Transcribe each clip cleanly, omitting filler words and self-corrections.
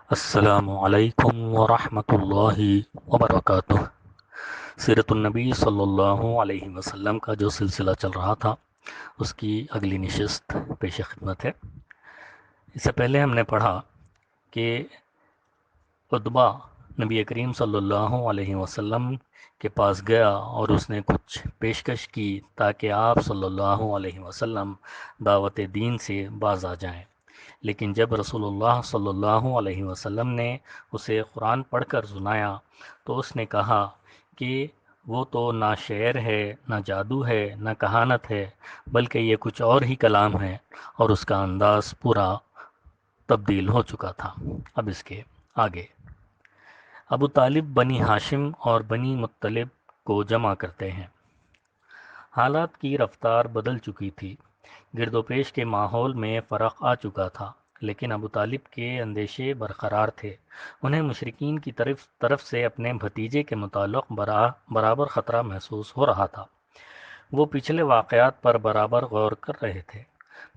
السلام علیکم ورحمۃ اللہ وبرکاتہ۔ سیرت النبی صلی اللہ علیہ وسلم کا جو سلسلہ چل رہا تھا اس کی اگلی نشست پیش خدمت ہے۔ اس سے پہلے ہم نے پڑھا کہ عتبہ نبی کریم صلی اللہ علیہ وسلم کے پاس گیا اور اس نے کچھ پیشکش کی تاکہ آپ صلی اللہ علیہ وسلم دعوت دین سے باز آ جائیں، لیکن جب رسول اللہ صلی اللہ علیہ وسلم نے اسے قرآن پڑھ کر سنایا تو اس نے کہا کہ وہ تو نہ شعر ہے، نہ جادو ہے، نہ کہانت ہے، بلکہ یہ کچھ اور ہی کلام ہے، اور اس کا انداز پورا تبدیل ہو چکا تھا۔ اب اس کے آگے ابو طالب بنی ہاشم اور بنی مطلب کو جمع کرتے ہیں۔ حالات کی رفتار بدل چکی تھی، گرد و پیش کے ماحول میں فرق آ چکا تھا، لیکن ابو طالب کے اندیشے برقرار تھے۔ انہیں مشرکین کی طرف سے اپنے بھتیجے کے متعلق برابر خطرہ محسوس ہو رہا تھا۔ وہ پچھلے واقعات پر برابر غور کر رہے تھے۔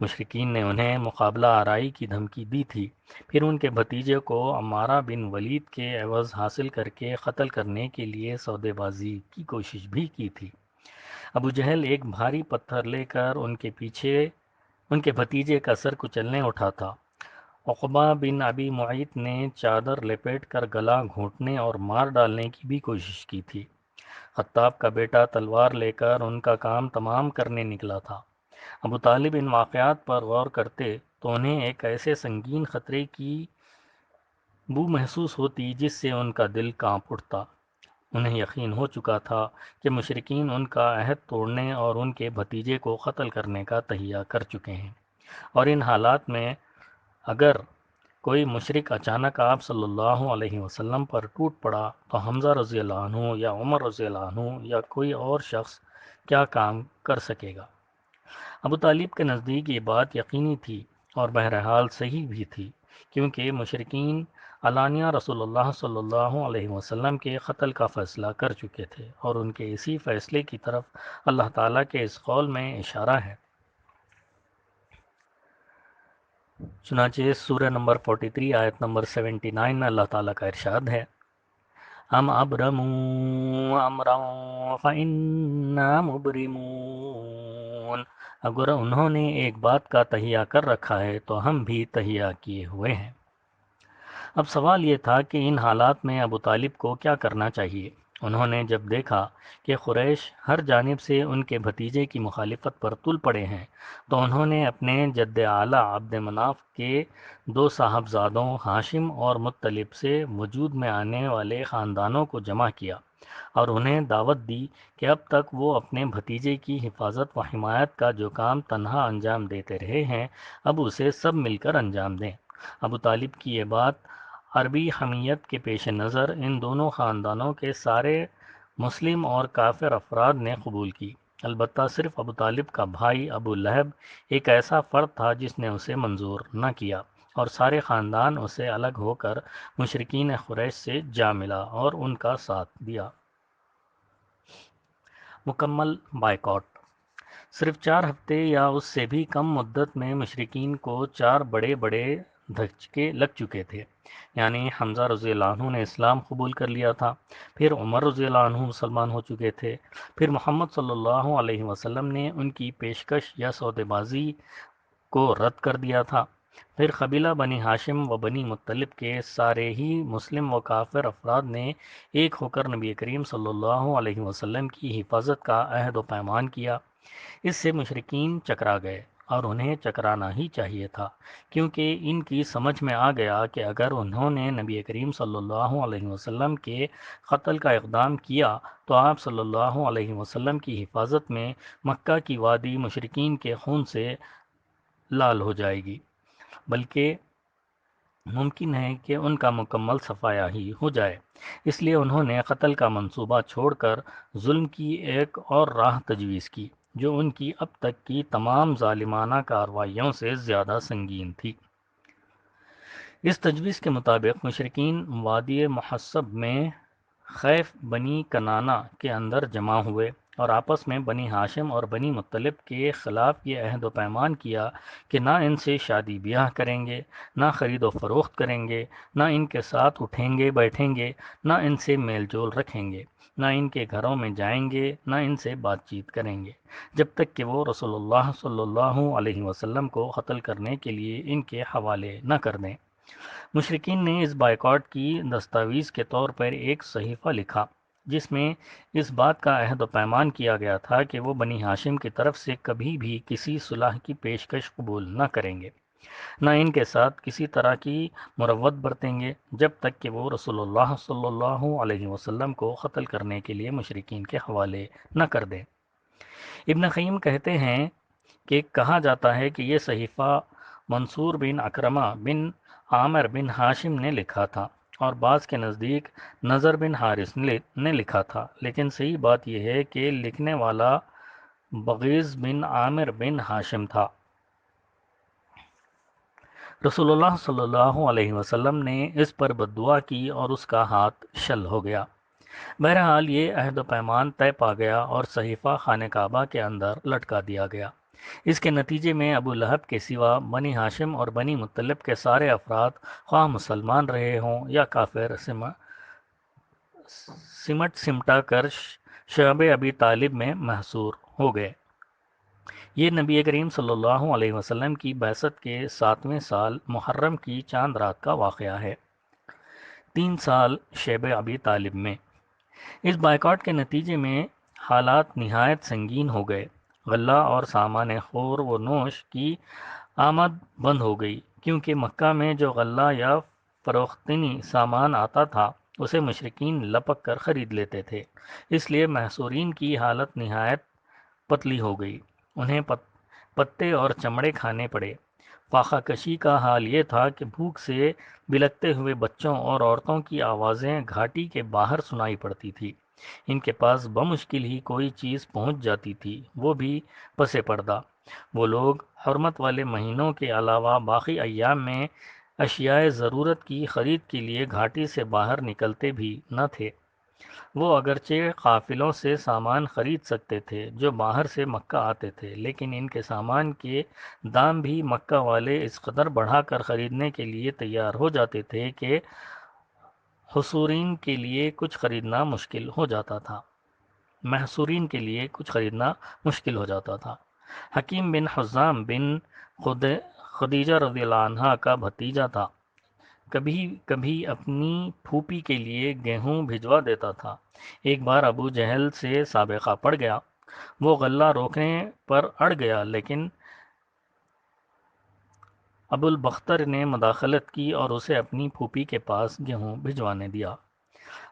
مشرکین نے انہیں مقابلہ آرائی کی دھمکی دی تھی، پھر ان کے بھتیجے کو عمارہ بن ولید کے عوض حاصل کر کے قتل کرنے کے لیے سودے بازی کی کوشش بھی کی تھی۔ ابو جہل ایک بھاری پتھر لے کر ان کے بھتیجے کا سر کچلنے اٹھا تھا۔ عقبہ بن ابی معیط نے چادر لپیٹ کر گلا گھونٹنے اور مار ڈالنے کی بھی کوشش کی تھی۔ خطاب کا بیٹا تلوار لے کر ان کا کام تمام کرنے نکلا تھا۔ ابو طالب ان واقعات پر غور کرتے تو انہیں ایک ایسے سنگین خطرے کی بو محسوس ہوتی جس سے ان کا دل کانپ اٹھتا۔ انہیں یقین ہو چکا تھا کہ مشرکین ان کا عہد توڑنے اور ان کے بھتیجے کو قتل کرنے کا تہیہ کر چکے ہیں، اور ان حالات میں اگر کوئی مشرک اچانک آپ صلی اللہ علیہ وسلم پر ٹوٹ پڑا تو حمزہ رضی اللہ عنہ یا عمر رضی اللہ عنہ یا کوئی اور شخص کیا کام کر سکے گا؟ ابو طالب کے نزدیک یہ بات یقینی تھی اور بہرحال صحیح بھی تھی، کیونکہ مشرکین علانیہ رسول اللہ صلی اللہ علیہ وسلم کے قتل کا فیصلہ کر چکے تھے، اور ان کے اسی فیصلے کی طرف اللہ تعالیٰ کے اس قول میں اشارہ ہے۔ چنانچہ سورہ نمبر 43 آیت نمبر 79 میں اللہ تعالیٰ کا ارشاد ہے: ام ابرموا امرا فإنا مبرمون۔ اگر انہوں نے ایک بات کا تہیہ کر رکھا ہے تو ہم بھی تہیہ کیے ہوئے ہیں۔ اب سوال یہ تھا کہ ان حالات میں ابو طالب کو کیا کرنا چاہیے۔ انہوں نے جب دیکھا کہ قریش ہر جانب سے ان کے بھتیجے کی مخالفت پر تل پڑے ہیں تو انہوں نے اپنے جد اعلیٰ عبد مناف کے دو صاحبزادوں ہاشم اور مطلب سے وجود میں آنے والے خاندانوں کو جمع کیا اور انہیں دعوت دی کہ اب تک وہ اپنے بھتیجے کی حفاظت و حمایت کا جو کام تنہا انجام دیتے رہے ہیں، اب اسے سب مل کر انجام دیں۔ ابو طالب کی یہ بات عربی حمیت کے پیش نظر ان دونوں خاندانوں کے سارے مسلم اور کافر افراد نے قبول کی۔ البتہ صرف ابو طالب کا بھائی ابو لہب ایک ایسا فرد تھا جس نے اسے منظور نہ کیا، اور سارے خاندان اسے الگ ہو کر مشرکین قریش سے جا ملا اور ان کا ساتھ دیا۔ مکمل بائیکاٹ۔ صرف 4 ہفتے یا اس سے بھی کم مدت میں مشرکین کو 4 بڑے دھچکے لگ چکے تھے، یعنی حمزہ رضی اللہ عنہ نے اسلام قبول کر لیا تھا، پھر عمر رضی اللہ عنہ مسلمان ہو چکے تھے، پھر محمد صلی اللہ علیہ وسلم نے ان کی پیشکش یا سودے بازی کو رد کر دیا تھا، پھر قبیلہ بنی ہاشم و بنی مطلب کے سارے ہی مسلم و کافر افراد نے ایک ہو کر نبی کریم صلی اللہ علیہ وسلم کی حفاظت کا عہد و پیمان کیا۔ اس سے مشرکین چکرا گئے، اور انہیں چکرانا ہی چاہیے تھا، کیونکہ ان کی سمجھ میں آ گیا کہ اگر انہوں نے نبی کریم صلی اللہ علیہ وسلم کے قتل کا اقدام کیا تو آپ صلی اللہ علیہ وسلم کی حفاظت میں مکہ کی وادی مشرکین کے خون سے لال ہو جائے گی، بلکہ ممکن ہے کہ ان کا مکمل صفایا ہی ہو جائے۔ اس لیے انہوں نے قتل کا منصوبہ چھوڑ کر ظلم کی ایک اور راہ تجویز کی، جو ان کی اب تک کی تمام ظالمانہ کارروائیوں سے زیادہ سنگین تھی۔ اس تجویز کے مطابق مشرکین وادی محصب میں خیف بنی کنانہ کے اندر جمع ہوئے اور آپس میں بنی ہاشم اور بنی مطلب کے خلاف یہ عہد و پیمان کیا کہ نہ ان سے شادی بیاہ کریں گے، نہ خرید و فروخت کریں گے، نہ ان کے ساتھ اٹھیں گے بیٹھیں گے، نہ ان سے میل جول رکھیں گے، نہ ان کے گھروں میں جائیں گے، نہ ان سے بات چیت کریں گے، جب تک کہ وہ رسول اللہ صلی اللہ علیہ وسلم کو قتل کرنے کے لیے ان کے حوالے نہ کر دیں۔ مشرکین نے اس بائیکاٹ کی دستاویز کے طور پر ایک صحیفہ لکھا جس میں اس بات کا عہد و پیمان کیا گیا تھا کہ وہ بنی ہاشم کی طرف سے کبھی بھی کسی صلح کی پیشکش قبول نہ کریں گے، نہ ان کے ساتھ کسی طرح کی مروت برتیں گے جب تک کہ وہ رسول اللہ صلی اللہ علیہ وسلم کو قتل کرنے کے لیے مشرکین کے حوالے نہ کر دیں۔ ابن قیم کہتے ہیں کہ کہا جاتا ہے کہ یہ صحیفہ منصور بن اکرمہ بن عامر بن ہاشم نے لکھا تھا، اور بعض کے نزدیک نظر بن حارث نے لکھا تھا، لیکن صحیح بات یہ ہے کہ لکھنے والا بغیض بن عامر بن ہاشم تھا۔ رسول اللہ صلی اللہ علیہ وسلم نے اس پر بددعا کی اور اس کا ہاتھ شل ہو گیا۔ بہرحال یہ عہد و پیمان طے پا گیا اور صحیفہ خانہ کعبہ کے اندر لٹکا دیا گیا۔ اس کے نتیجے میں ابو لہب کے سوا بنی ہاشم اور بنی مطلب کے سارے افراد، خواہ مسلمان رہے ہوں یا کافر، سمٹا کر شعب ابی طالب میں محصور ہو گئے۔ یہ نبی کریم صلی اللہ علیہ وسلم کی بعثت کے 7ویں سال محرم کی چاند رات کا واقعہ ہے، 3 سال شعب ابی طالب میں۔ اس بائیکاٹ کے نتیجے میں حالات نہایت سنگین ہو گئے۔ غلہ اور سامان خور و نوش کی آمد بند ہو گئی، کیونکہ مکہ میں جو غلہ یا فروختنی سامان آتا تھا اسے مشرکین لپک کر خرید لیتے تھے، اس لیے محصورین کی حالت نہایت پتلی ہو گئی، انہیں پتے اور چمڑے کھانے پڑے۔ فاقہ کشی کا حال یہ تھا کہ بھوک سے بلکتے ہوئے بچوں اور عورتوں کی آوازیں گھاٹی کے باہر سنائی پڑتی تھی۔ ان کے پاس بمشکل ہی کوئی چیز پہنچ جاتی تھی، وہ بھی پس پردہ۔ وہ لوگ حرمت والے مہینوں کے علاوہ باقی ایام میں اشیاء ضرورت کی خرید کے لیے گھاٹی سے باہر نکلتے بھی نہ تھے۔ وہ اگرچہ قافلوں سے سامان خرید سکتے تھے جو باہر سے مکہ آتے تھے، لیکن ان کے سامان کے دام بھی مکہ والے اس قدر بڑھا کر خریدنے کے لیے تیار ہو جاتے تھے کہ حصورین کے لیے کچھ خریدنا مشکل ہو جاتا تھا۔ محصورین کے لیے کچھ خریدنا مشکل ہو جاتا تھا۔ حکیم بن حزام بن خدیجہ رضی اللہ عنہ کا بھتیجا تھا، کبھی کبھی اپنی پھوپھی کے لیے گیہوں بھجوا دیتا تھا۔ ایک بار ابو جہل سے سابقہ پڑ گیا، وہ غلہ روکنے پر اڑ گیا، لیکن ابو البختر نے مداخلت کی اور اسے اپنی پھوپھی کے پاس گیہوں بھجوانے دیا۔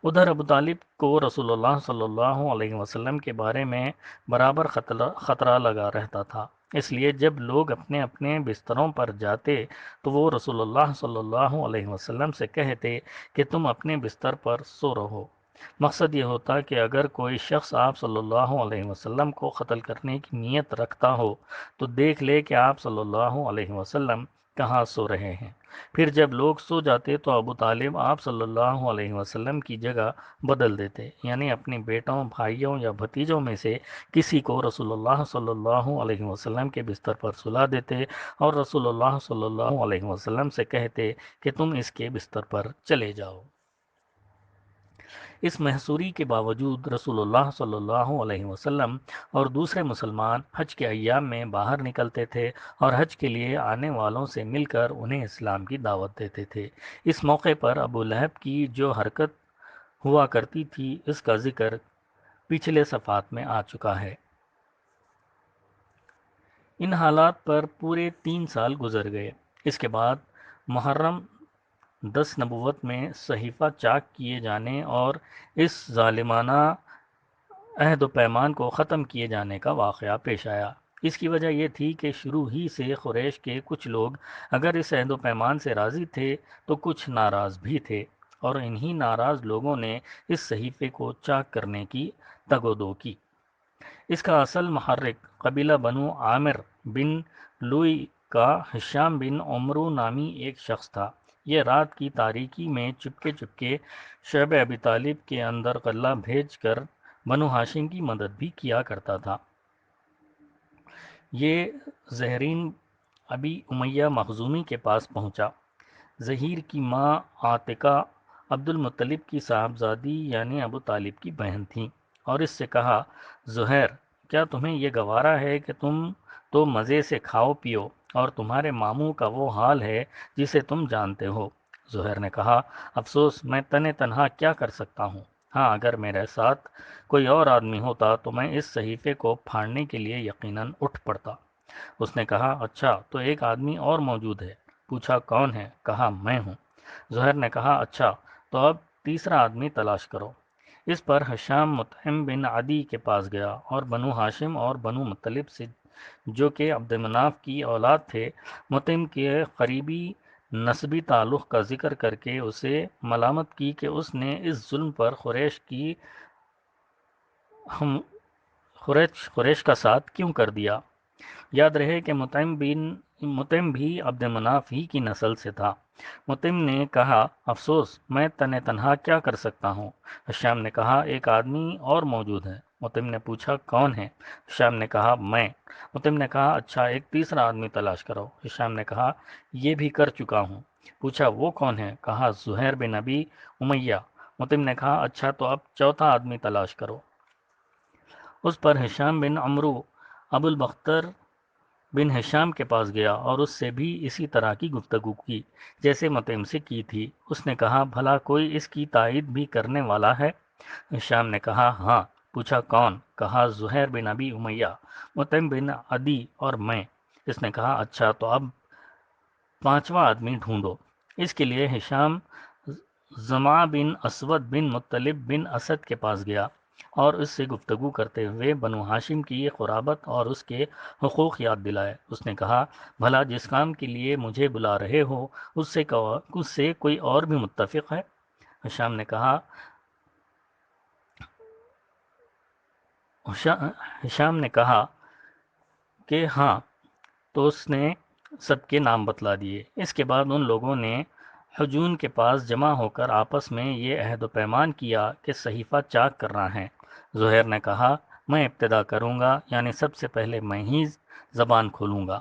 ادھر ابو طالب کو رسول اللہ صلی اللہ علیہ وسلم کے بارے میں برابر خطرہ لگا رہتا تھا، اس لیے جب لوگ اپنے اپنے بستروں پر جاتے تو وہ رسول اللہ صلی اللہ علیہ وسلم سے کہتے کہ تم اپنے بستر پر سو رہو۔ مقصد یہ ہوتا کہ اگر کوئی شخص آپ صلی اللہ علیہ وسلم کو قتل کرنے کی نیت رکھتا ہو تو دیکھ لے کہ آپ صلی اللہ علیہ وسلم کہاں سو رہے ہیں۔ پھر جب لوگ سو جاتے تو ابو طالب آپ صلی اللہ علیہ وسلم کی جگہ بدل دیتے، یعنی اپنے بیٹوں، بھائیوں یا بھتیجوں میں سے کسی کو رسول اللہ صلی اللہ علیہ وسلم کے بستر پر سلا دیتے اور رسول اللہ صلی اللہ علیہ وسلم سے کہتے کہ تم اس کے بستر پر چلے جاؤ۔ اس محصوری کے باوجود رسول اللہ صلی اللہ علیہ وسلم اور دوسرے مسلمان حج کے ایام میں باہر نکلتے تھے اور حج کے لیے آنے والوں سے مل کر انہیں اسلام کی دعوت دیتے تھے۔ اس موقع پر ابو لہب کی جو حرکت ہوا کرتی تھی اس کا ذکر پچھلے صفحات میں آ چکا ہے۔ ان حالات پر پورے 3 سال گزر گئے۔ اس کے بعد محرم 10 نبوت میں صحیفہ چاک کیے جانے اور اس ظالمانہ عہد و پیمان کو ختم کیے جانے کا واقعہ پیش آیا۔ اس کی وجہ یہ تھی کہ شروع ہی سے قریش کے کچھ لوگ اگر اس عہد و پیمان سے راضی تھے تو کچھ ناراض بھی تھے، اور انہی ناراض لوگوں نے اس صحیفے کو چاک کرنے کی تگ و دو کی۔ اس کا اصل محرک قبیلہ بنو عامر بن لوئی کا ہشام بن عمرو نامی ایک شخص تھا۔ یہ رات کی تاریکی میں چپکے چپکے شعب ابی طالب کے اندر غلہ بھیج کر بنو ہاشم کی مدد بھی کیا کرتا تھا۔ یہ زہرین ابی امیہ مخزومی کے پاس پہنچا۔ زہیر کی ماں عاتقہ عبد المطلب کی صاحبزادی یعنی ابو طالب کی بہن تھیں، اور اس سے کہا، زہیر، کیا تمہیں یہ گوارا ہے کہ تم تو مزے سے کھاؤ پیو اور تمہارے ماموں کا وہ حال ہے جسے تم جانتے ہو؟ زہیر نے کہا، افسوس، میں تنہا کیا کر سکتا ہوں؟ ہاں، اگر میرے ساتھ کوئی اور آدمی ہوتا تو میں اس صحیفے کو پھاڑنے کے لیے یقیناً اٹھ پڑتا۔ اس نے کہا، اچھا، تو ایک آدمی اور موجود ہے؟ پوچھا، کون ہے؟ کہا، میں ہوں۔ زہیر نے کہا، اچھا، تو اب تیسرا آدمی تلاش کرو۔ اس پر ہشام مطعم بن عدی کے پاس گیا اور بنو ہاشم اور بنو مطلب سے، جو کہ عبد مناف کی اولاد تھے، مطعم کے قریبی نسبی تعلق کا ذکر کر کے اسے ملامت کی کہ اس نے اس ظلم پر قریش کا ساتھ کیوں کر دیا۔ یاد رہے کہ مطعم بھی عبد مناف ہی کی نسل سے تھا۔ مطعم نے کہا، افسوس، میں تنہا کیا کر سکتا ہوں؟ ہشام نے کہا، ایک آدمی اور موجود ہے۔ مطعم نے پوچھا، کون ہے؟ ہشام نے کہا، میں۔ مطعم نے کہا، اچھا، ایک تیسرا آدمی تلاش کرو۔ ہشام نے کہا، یہ بھی کر چکا ہوں۔ پوچھا، وہ کون ہے؟ کہا، زہیر بن ابی امیہ۔ مطعم نے کہا، اچھا، تو اب چوتھا آدمی تلاش کرو۔ اس پر ہشام بن عمرو ابو البختر بن ہشام کے پاس گیا اور اس سے بھی اسی طرح کی گفتگو کی جیسے مطعم سے کی تھی۔ اس نے کہا، بھلا کوئی اس کی تائید بھی کرنے والا ہے؟ ہشام نے کہا، ہاں۔ پوچھا، کون؟ کہا، زہیر بن ابی امیہ، مطعم بن عدی اور میں۔ اس نے کہا، اچھا، تو اب پانچواں آدمی ڈھونڈو۔ اس کے لیے ہشام زمع بن اسود بن مطلب بن اسد کے پاس گیا اور اس سے گفتگو کرتے ہوئے بنو ہاشم کی قرابت اور اس کے حقوق یاد دلائے۔ اس نے کہا، بھلا جس کام کے لیے مجھے بلا رہے ہو اس سے کوئی اور بھی متفق ہے؟ ہشام نے کہا کہ ہاں، تو اس نے سب کے نام بتلا دیے۔ اس کے بعد ان لوگوں نے حجون کے پاس جمع ہو کر آپس میں یہ عہد و پیمان کیا کہ صحیفہ چاک کرنا ہے۔ زہیر نے کہا، میں ابتدا کروں گا، یعنی سب سے پہلے میں ہی زبان کھولوں گا۔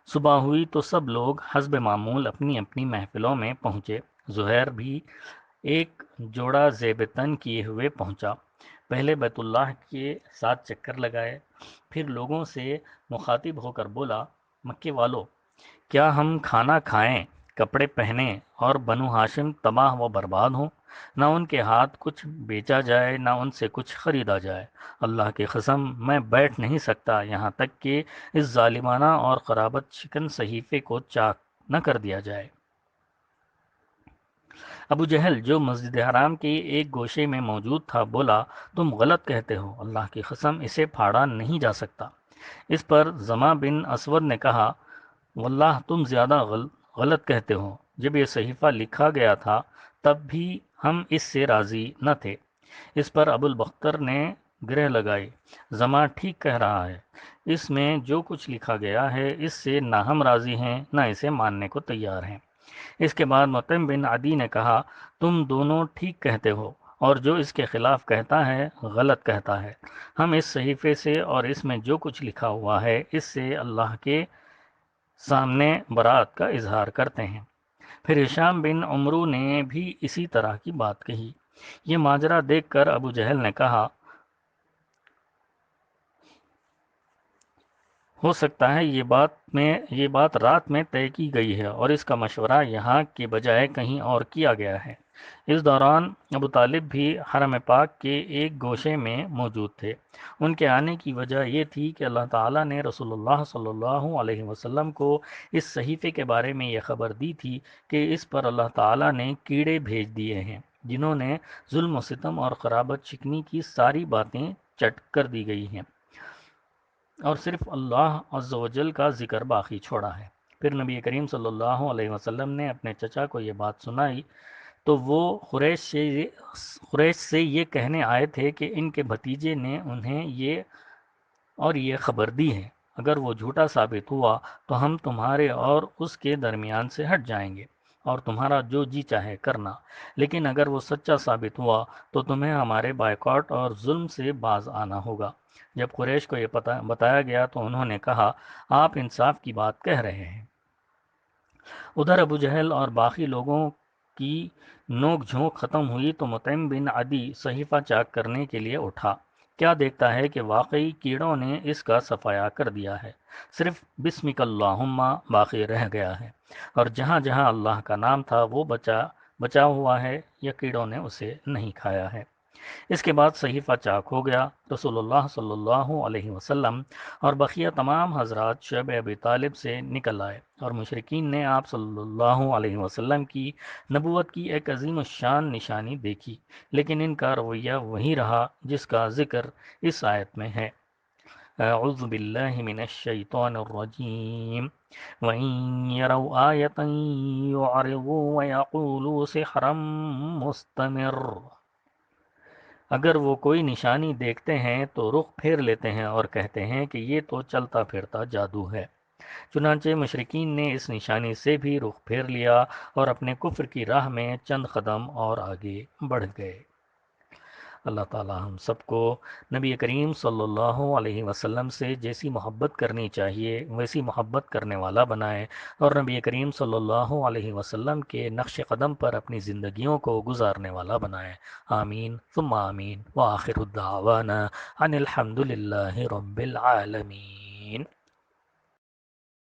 صبح ہوئی تو سب لوگ حسب معمول اپنی اپنی محفلوں میں پہنچے۔ زہیر بھی ایک جوڑا زیب تن کیے ہوئے پہنچا۔ پہلے بیت اللہ کے 7 چکر لگائے، پھر لوگوں سے مخاطب ہو کر بولا، مکے والو، کیا ہم کھانا کھائیں، کپڑے پہنیں اور بنو ہاشم تباہ و برباد ہوں؟ نہ ان کے ہاتھ کچھ بیچا جائے، نہ ان سے کچھ خریدا جائے۔ اللہ کی قسم، میں بیٹھ نہیں سکتا یہاں تک کہ اس ظالمانہ اور قرابت شکن صحیفے کو چاک نہ کر دیا جائے۔ ابو جہل جو مسجد حرام کے ایک گوشے میں موجود تھا بولا، تم غلط کہتے ہو، اللہ کی قسم اسے پھاڑا نہیں جا سکتا۔ اس پر زمع بن اسود نے کہا، واللہ تم زیادہ غلط کہتے ہو، جب یہ صحیفہ لکھا گیا تھا تب بھی ہم اس سے راضی نہ تھے۔ اس پر ابو البختر نے گرہ لگائی، زمع ٹھیک کہہ رہا ہے، اس میں جو کچھ لکھا گیا ہے اس سے نہ ہم راضی ہیں نہ اسے ماننے کو تیار ہیں۔ اس کے بعد مطعم بن عدی نے کہا، تم دونوں ٹھیک کہتے ہو، اور جو اس کے خلاف کہتا ہے غلط کہتا ہے۔ ہم اس صحیفے سے اور اس میں جو کچھ لکھا ہوا ہے اس سے اللہ کے سامنے برات کا اظہار کرتے ہیں۔ پھر ہشام بن عمرو نے بھی اسی طرح کی بات کہی۔ یہ ماجرا دیکھ کر ابو جہل نے کہا، ہو سکتا ہے یہ بات رات میں طے کی گئی ہے اور اس کا مشورہ یہاں کے بجائے کہیں اور کیا گیا ہے۔ اس دوران ابو طالب بھی حرم پاک کے ایک گوشے میں موجود تھے۔ ان کے آنے کی وجہ یہ تھی کہ اللہ تعالیٰ نے رسول اللہ صلی اللہ علیہ وسلم کو اس صحیفے کے بارے میں یہ خبر دی تھی کہ اس پر اللہ تعالیٰ نے کیڑے بھیج دیے ہیں جنہوں نے ظلم و ستم اور قرابت شکنی کی ساری باتیں چٹ کر دی گئی ہیں، اور صرف اللہ عز و جل کا ذکر باقی چھوڑا ہے۔ پھر نبی کریم صلی اللہ علیہ وسلم نے اپنے چچا کو یہ بات سنائی تو وہ قریش سے یہ کہنے آئے تھے کہ ان کے بھتیجے نے انہیں یہ خبر دی ہے، اگر وہ جھوٹا ثابت ہوا تو ہم تمہارے اور اس کے درمیان سے ہٹ جائیں گے اور تمہارا جو جی چاہے کرنا، لیکن اگر وہ سچا ثابت ہوا تو تمہیں ہمارے بائیکاٹ اور ظلم سے باز آنا ہوگا۔ جب قریش کو یہ بتایا گیا تو انہوں نے کہا، آپ انصاف کی بات کہہ رہے ہیں۔ ادھر ابو جہل اور باقی لوگوں کی نوک جھونک ختم ہوئی تو مطعم بن عدی صحیفہ چاک کرنے کے لیے اٹھا۔ کیا دیکھتا ہے کہ واقعی کیڑوں نے اس کا صفایا کر دیا ہے، صرف بسمک اللہم باقی رہ گیا ہے، اور جہاں جہاں اللہ کا نام تھا وہ بچا ہوا ہے، یا کیڑوں نے اسے نہیں کھایا ہے۔ اس کے بعد صحیفہ چاک ہو گیا۔ رسول اللہ صلی اللہ علیہ وسلم اور بقیہ تمام حضرات شعب ابی طالب سے نکل آئے، اور مشرکین نے آپ صلی اللہ علیہ وسلم کی نبوت کی ایک عظیم الشان نشانی دیکھی، لیکن ان کا رویہ وہی رہا جس کا ذکر اس آیت میں ہے۔ اعوذ باللہ من الشیطان الرجیم وَإِن يَرَوْا آیَةً يُعْرِضُوا وَيَقُولُوا سِحْرٌ مُسْتَمِرٌّ۔ اگر وہ کوئی نشانی دیکھتے ہیں تو رخ پھیر لیتے ہیں اور کہتے ہیں کہ یہ تو چلتا پھرتا جادو ہے۔ چنانچہ مشرکین نے اس نشانی سے بھی رخ پھیر لیا اور اپنے کفر کی راہ میں چند قدم اور آگے بڑھ گئے۔ اللہ تعالی ہم سب کو نبی کریم صلی اللہ علیہ وسلم سے جیسی محبت کرنی چاہیے ویسی محبت کرنے والا بنائے، اور نبی کریم صلی اللہ علیہ وسلم کے نقش قدم پر اپنی زندگیوں کو گزارنے والا بنائے۔ آمین ثم آمین، وآخر الدعوانا ان الحمد للہ رب العالمین۔